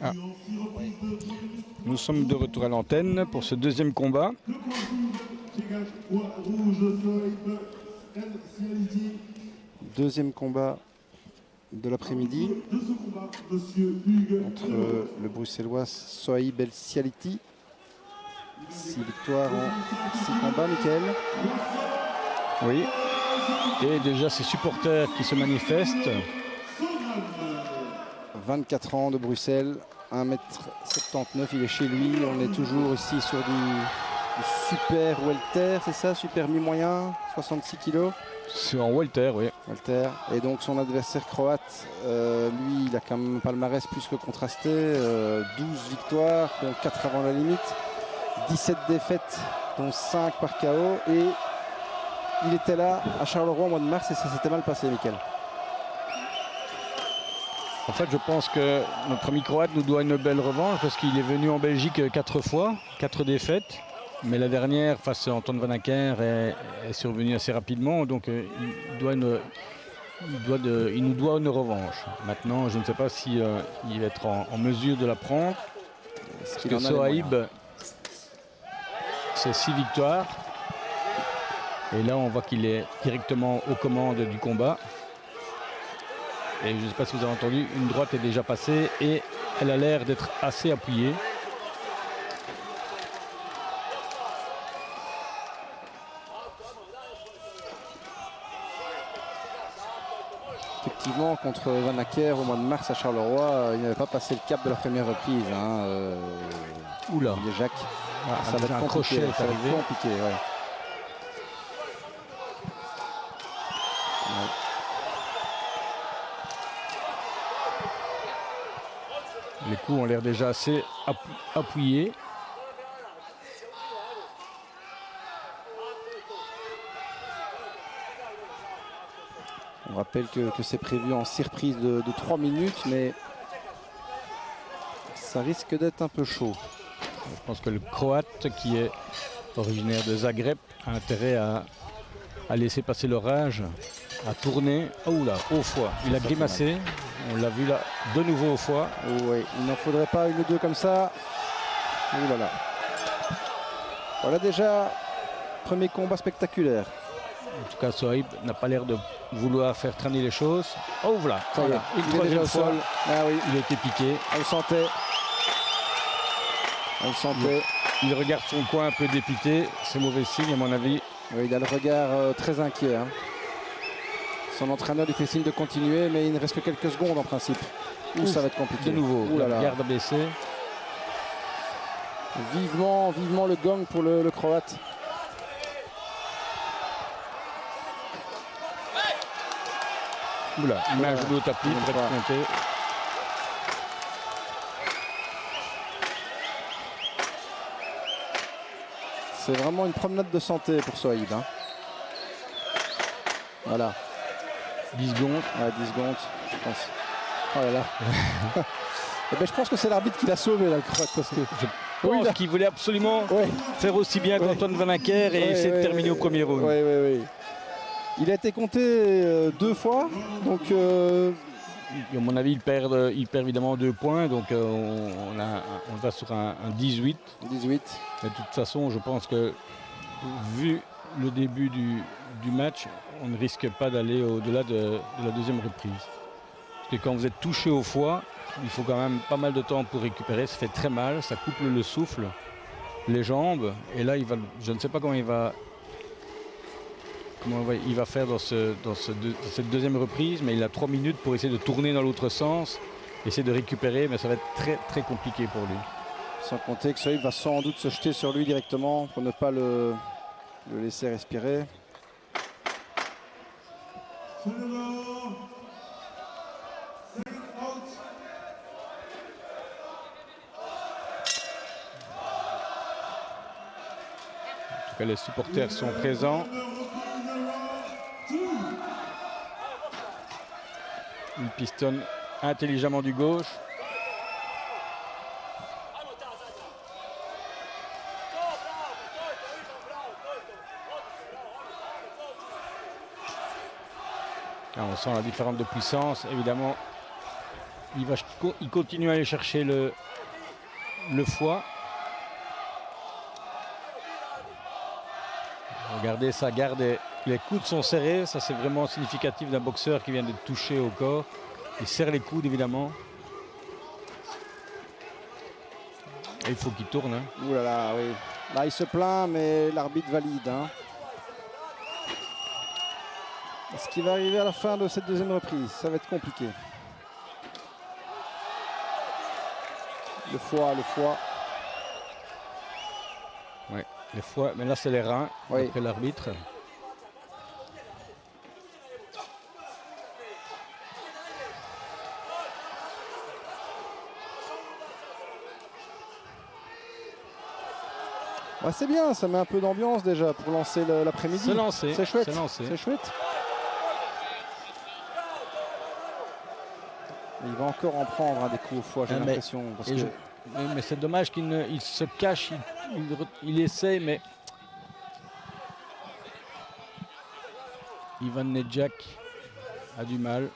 Ah. Nous sommes de retour à l'antenne pour ce deuxième combat. Deuxième combat de l'après-midi entre le bruxellois Sohaib El Sialiti. 6 victoires en 6 combats, Mickaël. Oui. Et déjà ces supporters qui se manifestent. 24 ans de Bruxelles, 1m79, il est chez lui. On est toujours ici sur du super welter, c'est ça? Super mi-moyen, 66 kg. C'est en welter, oui. Welter. Et donc son adversaire croate, lui, il a quand même un palmarès plus que contrasté. 12 victoires, dont 4 avant la limite. 17 défaites, dont 5 par KO. Et il était là à Charleroi au mois de mars et ça s'était mal passé, Mickaël. En fait, je pense que notre ami croate nous doit une belle revanche parce qu'il est venu en Belgique 4 fois, 4 défaites. Mais la dernière, face à Anton Van Acker, est survenue assez rapidement. Donc, il nous doit une revanche. Maintenant, je ne sais pas si il va être en mesure de la prendre. Parce que Sohaib, c'est 6 victoires. Et là, on voit qu'il est directement aux commandes du combat. Et je ne sais pas si vous avez entendu, une droite est déjà passée et elle a l'air d'être assez appuyée. Effectivement, contre Van Acker au mois de mars à Charleroi, il n'avait pas passé le cap de la première reprise. Oula. Jacques. Ça va être compliqué. Ça va être compliqué, ouais. Les coups ont l'air déjà assez appuyés. On rappelle que c'est prévu en 6 reprises de 3 minutes, mais ça risque d'être un peu chaud. Je pense que le Croate, qui est originaire de Zagreb, a intérêt à laisser passer l'orage, à tourner. Oh là, au foie. Il a grimacé. On l'a vu là, de nouveau au foie. Oui, il n'en faudrait pas une ou deux comme ça. Ouh là là. Voilà déjà, premier combat spectaculaire. En tout cas, Sohaib n'a pas l'air de vouloir faire traîner les choses. Oh voilà, voilà. Une troisième fois, ah, oui. Il a été piqué. On le sentait. On le sentait. Il regarde son coin un peu dépité. C'est mauvais signe à mon avis. Oui, il a le regard très inquiet. Hein. Son entraîneur lui fait signe de continuer, mais il ne reste que quelques secondes en principe. Ça va être compliqué. De nouveau, la garde baissée. Vivement le gong pour le Croate. Oula, il met un genou au tapis, prêt de compter. C'est vraiment une promenade de santé pour Sohaib. Hein. Voilà. 10 secondes. Ouais, 10 secondes, je pense. Oh là là. Et ben, je pense que c'est l'arbitre qui l'a sauvé, là, le Croate. Parce que je pense qu'il voulait absolument faire aussi bien qu'Anton Van Acker et essayer de terminer au premier round. Oui. Il a été compté 2 fois, donc... À mon avis, il perd évidemment 2 points, donc on va sur un 18. 18. Mais de toute façon, je pense que, vu le début du match, on ne risque pas d'aller au-delà de la deuxième reprise. Parce que quand vous êtes touché au foie, il faut quand même pas mal de temps pour récupérer, ça fait très mal, ça coupe le souffle, les jambes, et là, je ne sais pas comment il va faire dans cette deuxième reprise, mais il a 3 minutes pour essayer de tourner dans l'autre sens, essayer de récupérer, mais ça va être très très compliqué pour lui. Sans compter que Sohaib va sans doute se jeter sur lui directement pour ne pas le laisser respirer. En tout cas, les supporters sont présents. Il pistonne intelligemment du gauche. Là, on sent la différence de puissance. Évidemment, il continue à aller chercher le foie. Regardez, sa garde et les coudes sont serrés. Ça, c'est vraiment significatif d'un boxeur qui vient d'être touché au corps. Il serre les coudes, évidemment. Et il faut qu'il tourne. Hein. Ouh là là, oui. Là, il se plaint, mais l'arbitre valide. Hein. Est-ce qu'il va arriver à la fin de cette deuxième reprise? Ça va être compliqué. Le foie. Oui, les foies. Mais là, c'est les reins, Oui. après l'arbitre. Ouais, c'est bien, ça met un peu d'ambiance déjà pour lancer l'après-midi. C'est lancé. C'est chouette. C'est lancé. C'est chouette. Il va encore en prendre des coups au foie, j'ai l'impression. Mais c'est dommage qu'il se cache, il essaie, mais Ivan Nedjak a du mal.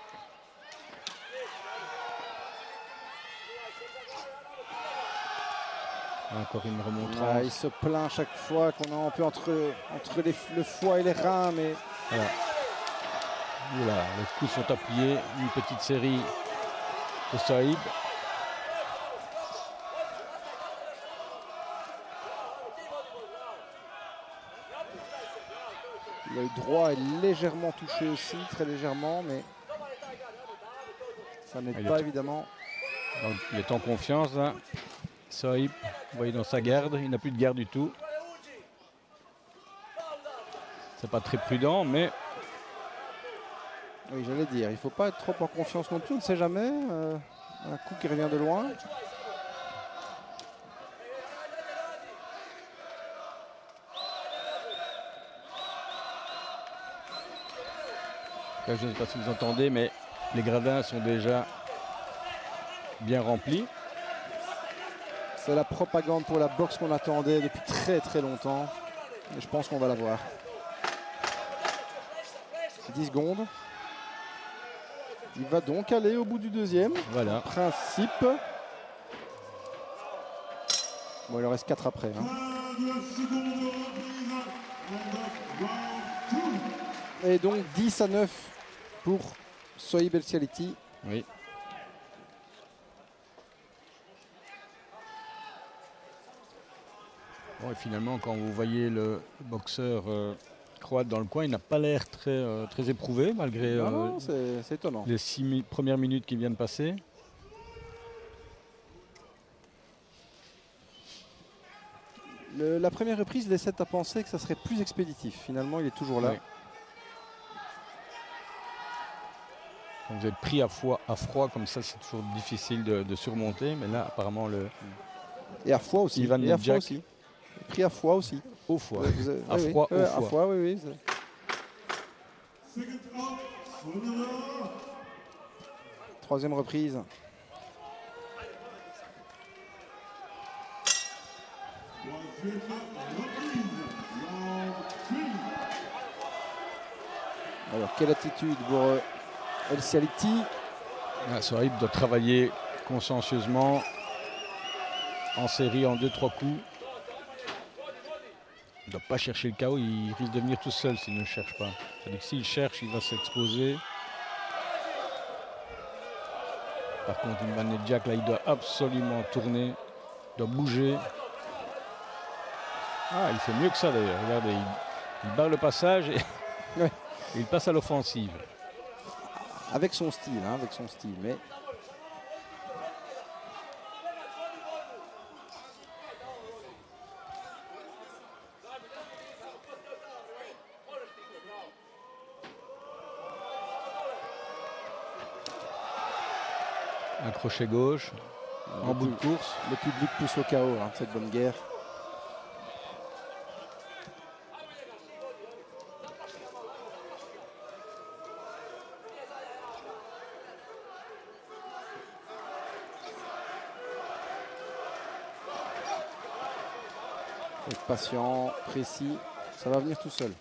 Encore une remontrance. Ouais, il se plaint chaque fois qu'on est un peu entre le foie et les reins, mais voilà. Oula, les coups sont appuyés. Une petite série de Saïb. l'œil droit est légèrement touché aussi, très légèrement, mais ça n'aide pas évidemment. Donc, il est en confiance là. Saïb, vous voyez dans sa garde, il n'a plus de garde du tout. C'est pas très prudent, mais oui, j'allais dire, il ne faut pas être trop en confiance non plus, on ne sait jamais. Un coup qui revient de loin. je ne sais pas si vous entendez, mais les gradins sont déjà bien remplis. C'est la propagande pour la boxe qu'on attendait depuis très longtemps. Et je pense qu'on va la voir. 10 secondes. Il va donc aller au bout du deuxième. Voilà. Principe. Bon, il en reste 4 après. Hein. Et donc 10-9 pour Sohaib El Sialiti. Oui. Bon, et finalement, quand vous voyez le boxeur croate dans le coin, il n'a pas l'air très éprouvé, malgré c'est étonnant. Les 6 premières minutes qui viennent de passer. La première reprise laissait à penser que ça serait plus expéditif. Finalement, il est toujours là. Oui. Quand vous êtes pris à froid comme ça, c'est toujours difficile de surmonter. Mais là, apparemment, Et à froid aussi. Ivan Nedjak aussi. Pris à froid aussi. Au foie. À froid, au foie. À froid, oui. Troisième reprise. Alors, quelle attitude pour El Sialiti? Sohaib doit travailler consciencieusement en série en 2-3 coups. Il ne doit pas chercher le chaos, il risque de venir tout seul s'il ne cherche pas. C'est-à-dire que s'il cherche, il va s'exposer. Par contre, Ivan Nedjak, là, il doit absolument tourner, il doit bouger. Ah, il fait mieux que ça d'ailleurs. Regardez, il barre le passage et il passe à l'offensive. Avec son style, mais... Un crochet gauche, en bout de course. Le public pousse au chaos, cette bonne guerre. Être patient, précis, ça va venir tout seul.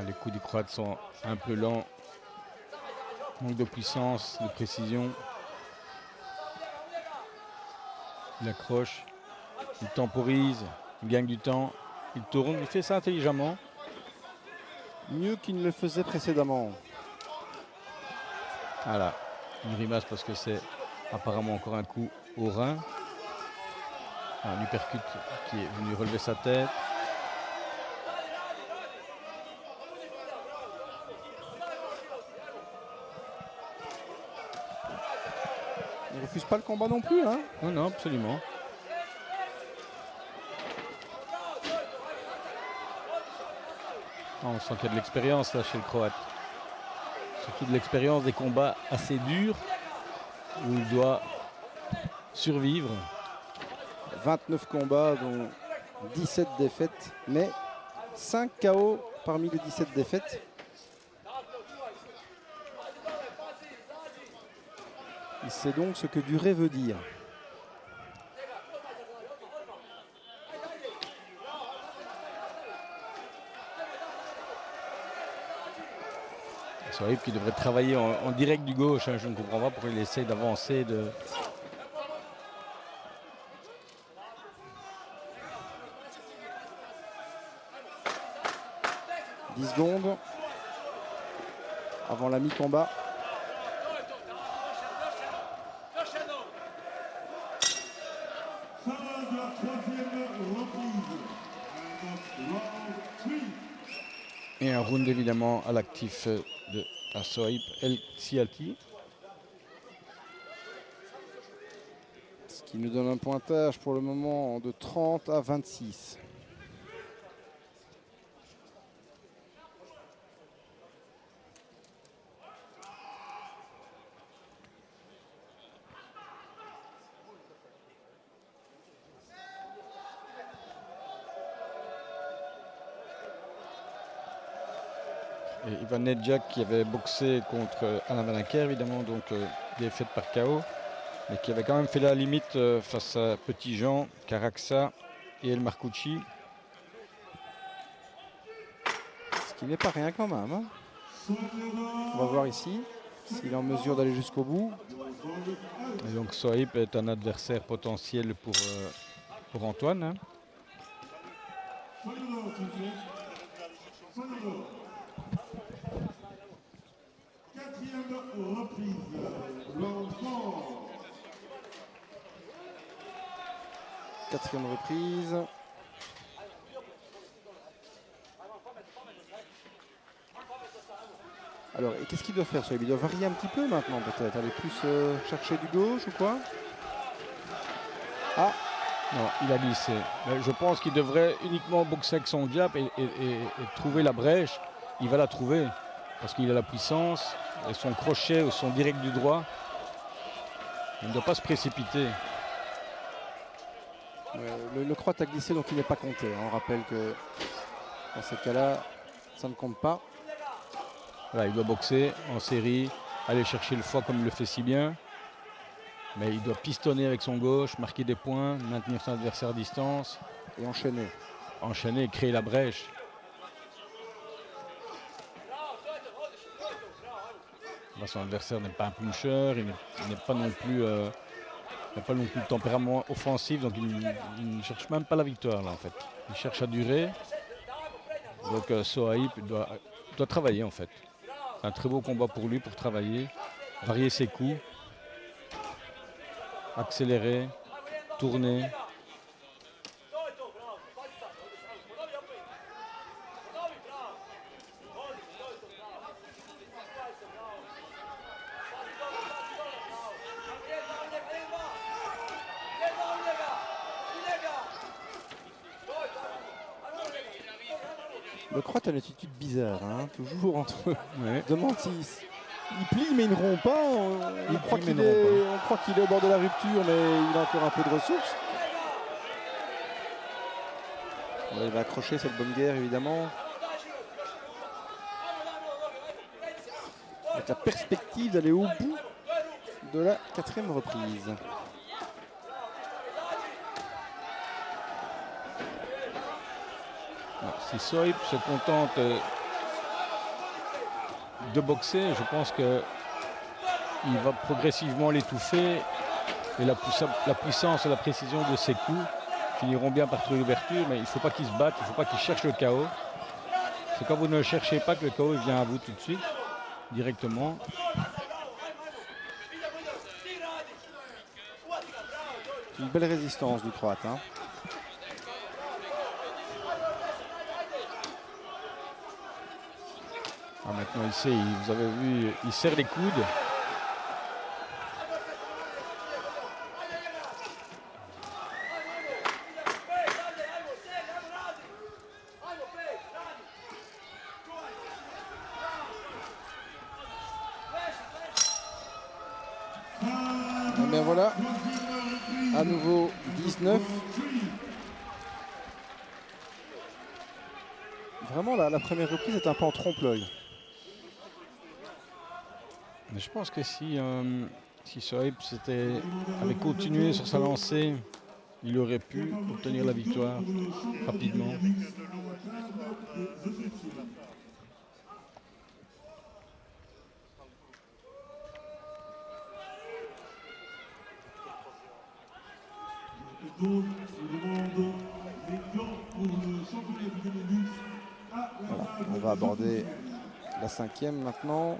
Les coups du Croate sont un peu lents. Manque de puissance, de précision. Il accroche, il temporise, il gagne du temps, il tourne, il fait ça intelligemment. Mieux qu'il ne le faisait précédemment. Voilà, une grimace parce que c'est apparemment encore un coup au rein. Un uppercut qui est venu relever sa tête. Il ne refuse pas le combat non plus. Hein. Non, non, absolument. On sent qu'il y a de l'expérience là chez le Croate. Surtout de l'expérience des combats assez durs où il doit survivre. 29 combats, dont 17 défaites, mais 5 KO parmi les 17 défaites. Il sait donc ce que durer veut dire. Sohaib qui devrait travailler en direct du gauche. Hein, je ne comprends pas pourquoi il essaie d'avancer. 10 secondes avant la mi-combat. Et un round évidemment à l'actif de Sohaib El Sialki. Ce qui nous donne un pointage pour le moment de 30 à 26. Et Ivan Nedjak qui avait boxé contre Alain Valinquer, évidemment, donc défaite par KO, mais qui avait quand même fait la limite face à Petit Jean, Caraxa et El Marcucci. Ce qui n'est pas rien quand même. Hein. On va voir ici s'il est en mesure d'aller jusqu'au bout. Et donc Sohaib est un adversaire potentiel pour Antoine. Hein. Quatrième reprise. Alors, et qu'est-ce qu'il doit faire, Sohaib? Il doit varier un petit peu maintenant, peut-être. Aller plus chercher du gauche ou quoi? Ah non, il a glissé. Mais je pense qu'il devrait uniquement boxer avec son jab et trouver la brèche. Il va la trouver parce qu'il a la puissance et son crochet ou son direct du droit. Il ne doit pas se précipiter. Le Croate a glissé, donc il n'est pas compté. On rappelle que dans ces cas-là, ça ne compte pas. Voilà, il doit boxer en série, aller chercher le foie comme il le fait si bien. Mais il doit pistonner avec son gauche, marquer des points, maintenir son adversaire à distance. Et enchaîner. Enchaîner et créer la brèche. Là, son adversaire n'est pas un puncher, il n'est pas non plus... il n'a pas non plus le tempérament offensif, donc il ne cherche même pas la victoire là en fait. Il cherche à durer. Donc Sohaib doit travailler en fait. C'est un très beau combat pour lui, pour travailler, varier ses coups, accélérer, tourner. Le Croate a une attitude bizarre, hein, toujours entre deux mentis. Il plie mais il ne rompt pas. On croit qu'il est au bord de la rupture, mais il a encore un peu de ressources. Il va accrocher cette bonne guerre, évidemment. Avec la perspective d'aller au bout de la quatrième reprise. Si Sohaib se contente de boxer, je pense que il va progressivement l'étouffer. Et la puissance et la précision de ses coups finiront bien par trouver l'ouverture, mais il ne faut pas qu'il se batte, il ne faut pas qu'il cherche le KO. C'est quand vous ne le cherchez pas que le KO vient à vous tout de suite, directement. Une belle résistance du Croate. Hein. Ah, maintenant, il sait, vous avez vu, il serre les coudes. Et bien voilà, à nouveau 19. Vraiment, la première reprise est un peu en trompe-l'œil. Mais je pense que si Sohaib avait continué sur sa lancée, il aurait pu obtenir la victoire rapidement. Voilà, on va aborder la 5e maintenant.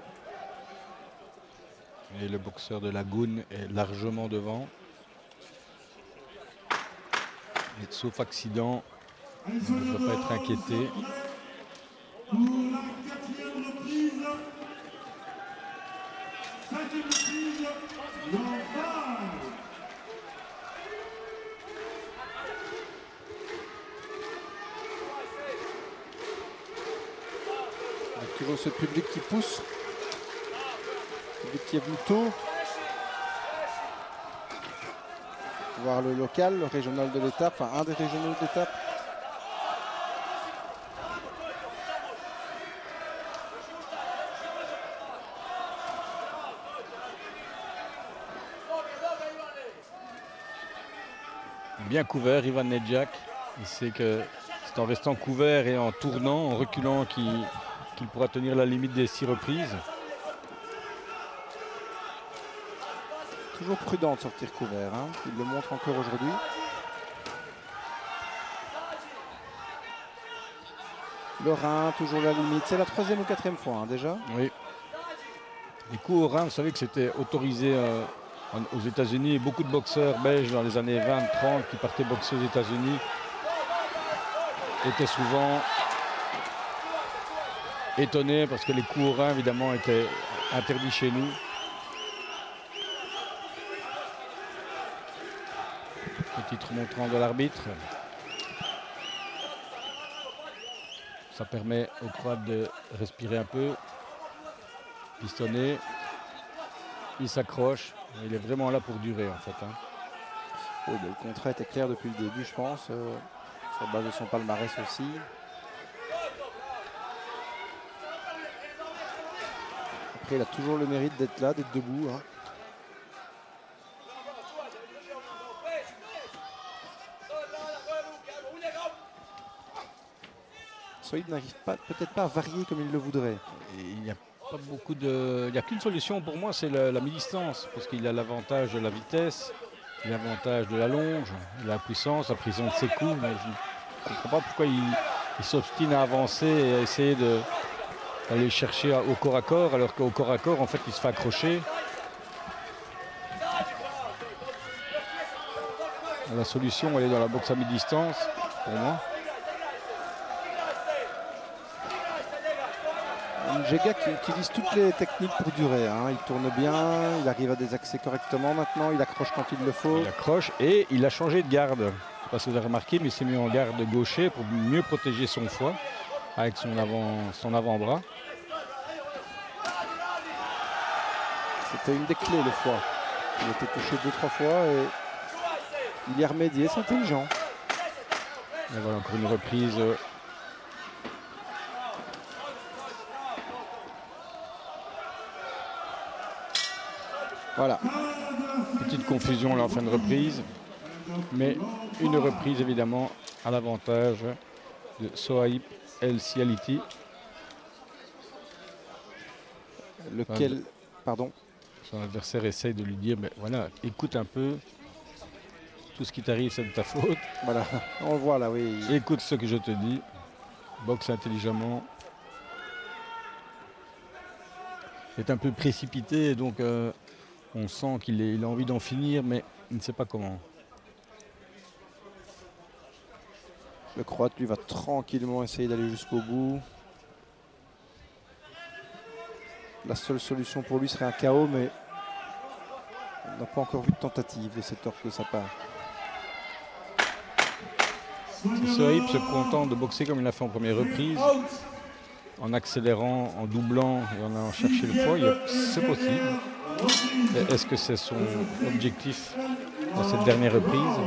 Et le boxeur de Lagoun est largement devant. Et sauf accident, il ne devrait pas être inquiété. Pour la 4e reprise, 5e reprise, l'emphase. Toujours ce public qui pousse. Le public qui est venu tôt. Voir le local, le régional de l'étape, enfin un des régionaux de l'étape. Bien couvert, Ivan Nedjak. Il sait que c'est en restant couvert et en tournant, en reculant qu'il pourra tenir la limite des 6 reprises. Toujours prudent de sortir couvert, hein. Il le montre encore aujourd'hui. Le rein, toujours la limite. C'est la 3e ou 4e fois hein, déjà. Oui. Les coups au rein, vous savez que c'était autorisé aux États-Unis. Beaucoup de boxeurs belges dans les années 20-30 qui partaient boxer aux États-Unis étaient souvent étonnés parce que les coups au rein, évidemment, étaient interdits chez nous. Petite remontrance de l'arbitre. Ça permet aux Croates de respirer un peu, pistonner. Il s'accroche. Il est vraiment là pour durer en fait. Hein. Oui, le contrat était clair depuis le début, je pense. Sur base de son palmarès aussi. Après, il a toujours le mérite d'être là, d'être debout. Hein. Sohaib n'arrive peut-être pas à varier comme il le voudrait. Il n'y a pas beaucoup de. Il n'y a qu'une solution pour moi, c'est la mi-distance, parce qu'il a l'avantage de la vitesse, l'avantage de la longe, de la puissance, la précision de ses coups. Mais je ne comprends pas pourquoi il s'obstine à avancer et à essayer d'aller chercher au corps à corps, alors qu'au corps à corps, en fait, il se fait accrocher. La solution, elle est dans la boxe à mi-distance, pour moi. Njega qui utilise toutes les techniques pour durer. Hein. Il tourne bien, il arrive à désaxer correctement maintenant, il accroche quand il le faut. Il accroche et il a changé de garde. Je ne sais pas si vous avez remarqué, mais il s'est mis en garde gaucher pour mieux protéger son foie avec son avant-bras. C'était une des clés, le foie. Il était touché 2-3 fois et il y a remédié, c'est intelligent. Et voilà encore une reprise. Voilà. Petite confusion là en fin de reprise. Mais une reprise évidemment à l'avantage de Sohaib El Sialiti. Lequel, pardon. Son adversaire essaye de lui dire, mais voilà, écoute un peu, tout ce qui t'arrive c'est de ta faute, Voilà, on le voit là, oui. écoute ce que je te dis, boxe intelligemment. Il est un peu précipité, et donc on sent qu'il a envie d'en finir, mais il ne sait pas comment. Le Croate, lui, va tranquillement essayer d'aller jusqu'au bout. La seule solution pour lui serait un KO, mais on n'a pas encore vu de tentative de cette orque de sa part. Si Sohaib se contente de boxer comme il l'a fait en première reprise, en accélérant, en doublant et en allant chercher le foie, c'est possible. Et est-ce que c'est son objectif dans cette dernière reprise?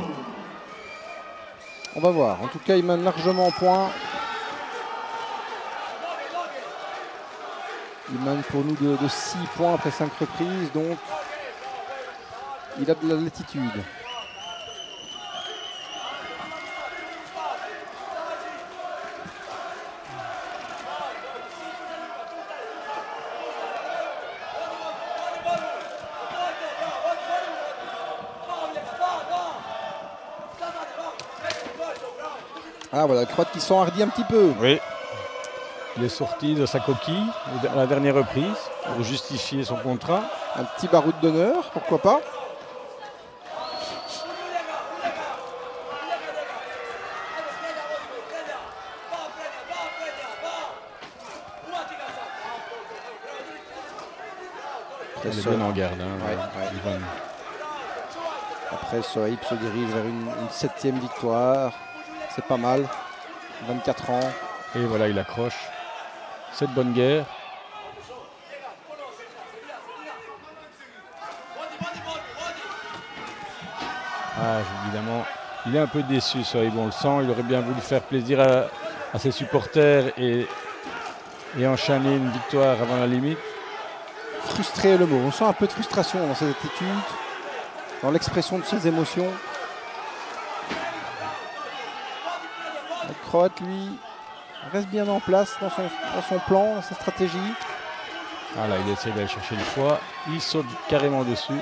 On va voir. En tout cas, il mène largement en point. Il mène pour nous de 6 points après 5 reprises, donc il a de la latitude. Ah voilà, le Croate qui s'enhardit un petit peu. Oui. Il est sorti de sa coquille à la dernière reprise pour justifier son contrat. Un petit baroud d'honneur, pourquoi pas. Il est bien en garde. Ivan. Après, Sohaib se dirige vers une 7e victoire. C'est pas mal. 24 ans. Et voilà, il accroche. Cette bonne guerre. Ah, évidemment, il est un peu déçu, Sohaib, on le sent. Il aurait bien voulu faire plaisir à ses supporters et enchaîner une victoire avant la limite. Frustré est le mot. On sent un peu de frustration dans cette attitude, dans l'expression de ses émotions. Le Croate, lui, reste bien en place dans son plan, dans sa stratégie. Voilà, il essaie d'aller chercher le foie. Il saute carrément dessus.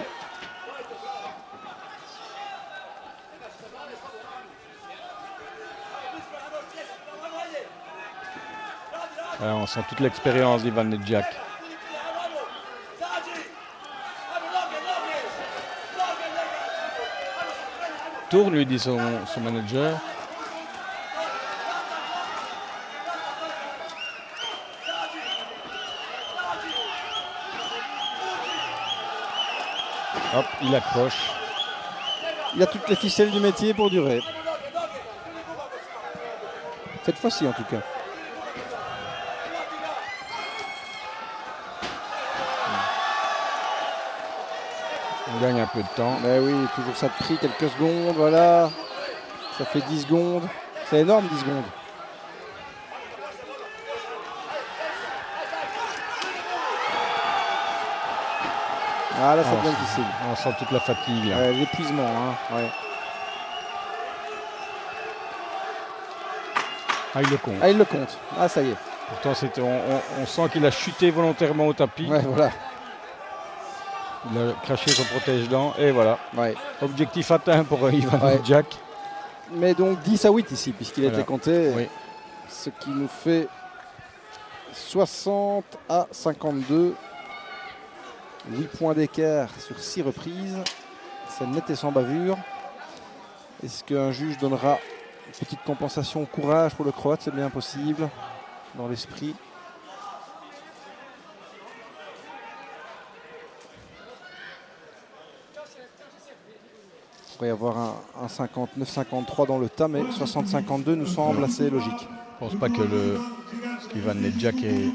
Voilà, on sent toute l'expérience d'Ivan Nedjak. Tourne, lui dit son manager. Hop, il accroche. Il a toutes les ficelles du métier pour durer. Cette fois-ci en tout cas. On gagne un peu de temps. Mais oui, toujours ça de prix, quelques secondes, voilà. Ça fait 10 secondes. C'est énorme, 10 secondes. Ah là, ça devient difficile. On sent toute la fatigue. L'épuisement, hein. Ouais. Ah, il le compte. Ah, il le compte. Ah, ça y est. Pourtant, on sent qu'il a chuté volontairement au tapis. Ouais, voilà. Il a craché son protège-dents et voilà. Ouais. Objectif atteint pour Ivan Nedjak. Mais donc 10 à 8 ici, puisqu'il a été compté. Oui. Ce qui nous fait 60 à 52. 8 points d'écart sur 6 reprises. C'est net et sans bavure. Est-ce qu'un juge donnera une petite compensation au courage pour le Croate? C'est bien possible, dans l'esprit. Il pourrait y avoir un 59-53 dans le tas, mais 60-52 nous semble assez logique. Je ne pense pas que Ivan Nedjak ait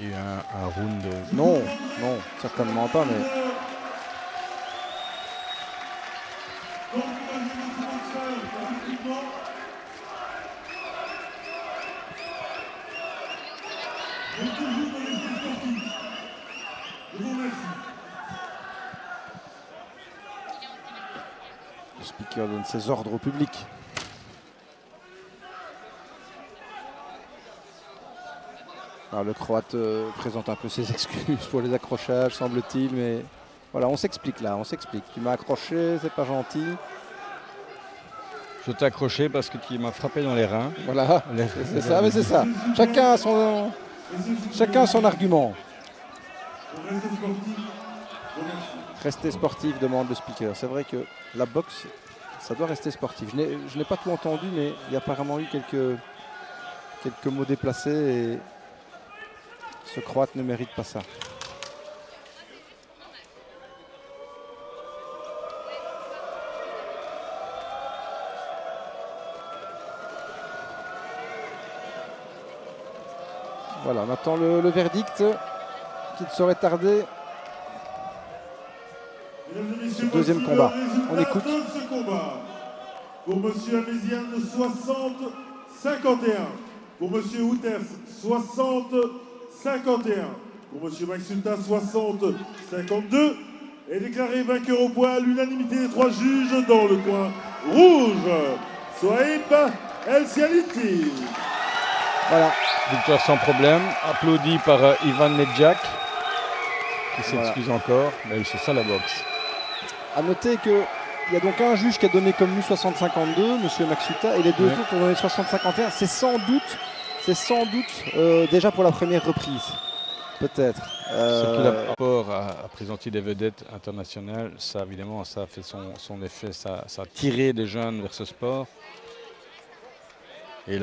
eu un round. Non, non, certainement pas, mais... Le speaker donne ses ordres au public. Alors, le Croate présente un peu ses excuses pour les accrochages, semble-t-il, mais voilà, on s'explique là, on s'explique. Tu m'as accroché, c'est pas gentil. Je t'ai accroché parce que tu m'as frappé dans les reins. Voilà, c'est ça, mais c'est ça. Chacun a son argument. Rester sportif, demande le speaker. C'est vrai que la boxe, ça doit rester sportif. Je n'ai pas tout entendu, mais il y a apparemment eu quelques mots déplacés et ce Croate ne mérite pas ça. Voilà, on attend le verdict qui ne saurait tarder. Le deuxième combat. On écoute. Ce combat. Pour Monsieur Améziane, 60-51. Pour Monsieur Houters, 60-51. Pour Monsieur Maxulta, 60-52. Et déclaré vainqueur au poids à l'unanimité des 3 juges dans le coin rouge. Sohaib El Sialiti. Voilà. Victoire sans problème, applaudi par Ivan Nedjak, qui s'excuse encore. Mais c'est ça la boxe. A noter qu'il y a donc un juge qui a donné comme lui 60-52, Monsieur Maxuta, et les deux autres ont donné 60-51. C'est sans doute déjà pour la première reprise, peut-être. Ce qu'il a par rapport à présenter des vedettes internationales, ça évidemment, ça a fait son effet, ça a tiré des jeunes vers ce sport.